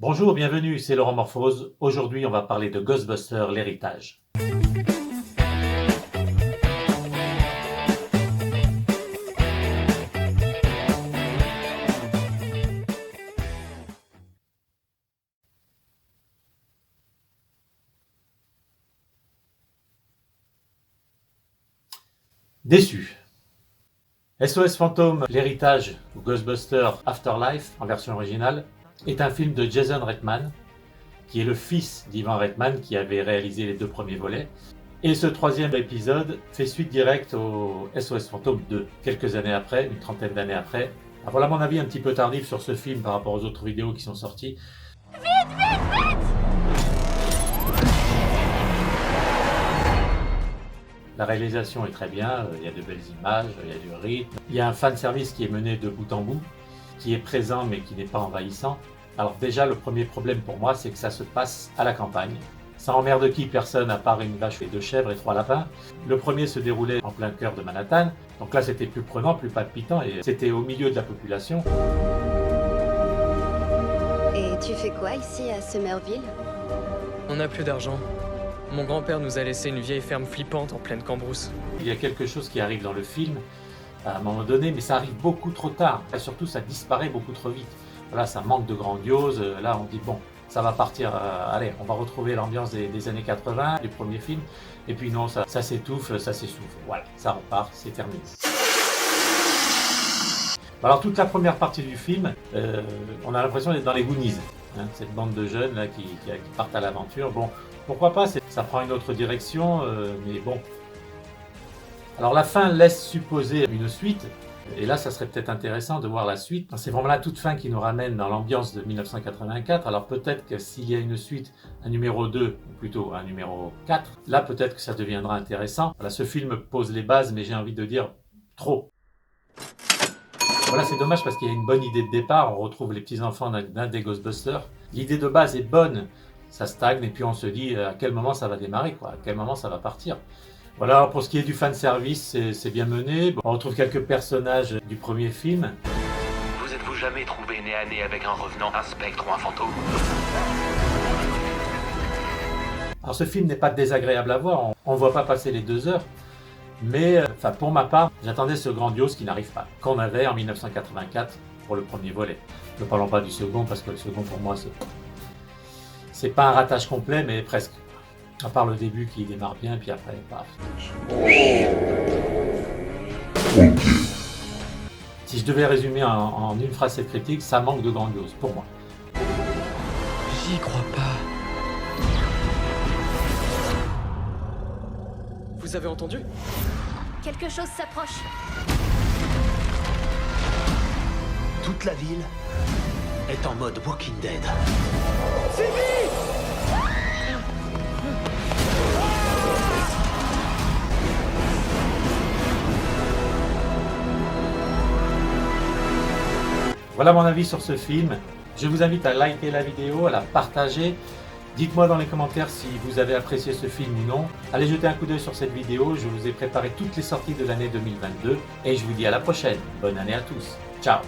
Bonjour, bienvenue, c'est Laurent Morphose. Aujourd'hui, on va parler de Ghostbusters, l'héritage. Déçu. SOS Fantôme, l'héritage, ou Ghostbusters Afterlife, en version originale, est un film de Jason Reitman, qui est le fils d'Ivan Reitman, qui avait réalisé les deux premiers volets. Et ce troisième épisode fait suite directe au SOS Fantôme 2, quelques années après, une trentaine d'années après. Alors voilà mon avis un petit peu tardif sur ce film par rapport aux autres vidéos qui sont sorties. La réalisation est très bien, il y a de belles images, il y a du rythme. Il y a un fanservice qui est mené de bout en bout, qui est présent mais qui n'est pas envahissant. Alors déjà, le premier problème pour moi, c'est que ça se passe à la campagne. Ça emmerde qui? Personne à part une vache et deux chèvres et trois lapins. Le premier se déroulait en plein cœur de Manhattan, donc là c'était plus prenant, plus palpitant et c'était au milieu de la population. Et tu fais quoi ici à Somerville? On n'a plus d'argent. Mon grand-père nous a laissé une vieille ferme flippante en pleine cambrousse. Il y a quelque chose qui arrive dans le film à un moment donné, mais ça arrive beaucoup trop tard. Et surtout, ça disparaît beaucoup trop vite. Voilà, ça manque de grandiose. Là, on dit, bon, ça va partir, allez, on va retrouver l'ambiance des années 80, du premier film. Et puis non, ça s'étouffe, ça s'essouffle. Voilà, ça repart, c'est terminé. Alors, toute la première partie du film, on a l'impression d'être dans les Goonies. Hein, cette bande de jeunes là, qui partent à l'aventure. Bon, pourquoi pas, ça prend une autre direction, mais bon. Alors la fin laisse supposer une suite, et là ça serait peut-être intéressant de voir la suite. C'est vraiment la toute fin qui nous ramène dans l'ambiance de 1984, alors peut-être que s'il y a une suite, un numéro 2, ou plutôt un numéro 4, là peut-être que ça deviendra intéressant. Voilà, ce film pose les bases, mais j'ai envie de dire trop. Voilà, c'est dommage parce qu'il y a une bonne idée de départ, on retrouve les petits-enfants d'un des Ghostbusters. L'idée de base est bonne, ça stagne et puis on se dit à quel moment ça va démarrer, quoi, à quel moment ça va partir. Voilà, pour ce qui est du fanservice, c'est bien mené. Bon, on retrouve quelques personnages du premier film. Vous êtes-vous jamais trouvé nez à nez avec un revenant, un spectre ou un fantôme? Alors ce film n'est pas désagréable à voir, on ne voit pas passer les 2 heures. Mais pour ma part, j'attendais ce grandiose qui n'arrive pas, qu'on avait en 1984 pour le premier volet. Ne parlons pas du second, parce que le second pour moi, c'est pas un ratage complet, mais presque. À part le début qui démarre bien, puis après, paf. Si je devais résumer en une phrase cette critique, ça manque de grandiose, pour moi. J'y crois pas. Vous avez entendu? Quelque chose s'approche. Toute la ville est en mode Walking Dead. Voilà mon avis sur ce film. Je vous invite à liker la vidéo, à la partager. Dites-moi dans les commentaires si vous avez apprécié ce film ou non. Allez jeter un coup d'œil sur cette vidéo, je vous ai préparé toutes les sorties de l'année 2022 et je vous dis à la prochaine. Bonne année à tous. Ciao.